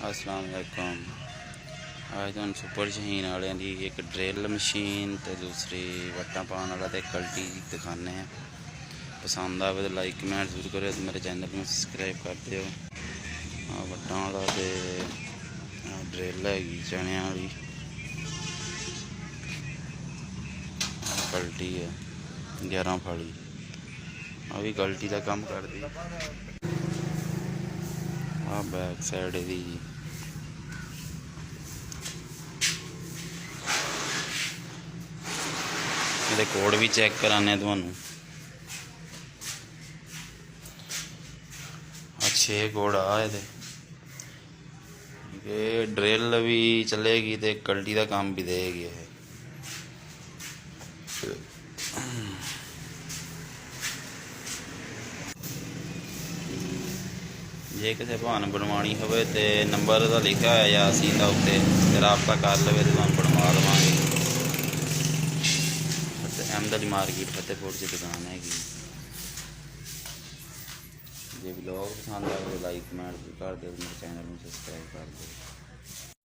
अस्सलाम वालेकुम। आज तुहानूं सुपर शहीन वालियां दी एक ड्रिल मशीन ते दूसरी वट्टां पाउण वाला ते कल्टी दिखाने हैं। पसंद आवे तो लाइक कमेंट जरूर करो तो मेरे चैनल में सबसक्राइब कर दिओ। वट्टां वाला ते ड्रिल हैगी चणियां वाली, कल्टी है 11 फाड़ी, भी कल्टी का काम करती। बैक साइड दी ये कोड भी चेक कराने तुहानूं। 6 कोड आ ये ड्रिल भी चलेगी तो कल्टी का काम भी देगी। जे किसी भान बनवानी हो तो नंबर तो लिखा है यासीन का उत्ते राबता कर लवे तो तुहानूं बनवा देवांगे। अहमद मार्केट फतेहपुर की दुकान हैगी। जे ब्लॉग पसंद आए तो लाइक कमेंट कर दो, मेरे चैनल में सबसक्राइब कर दो।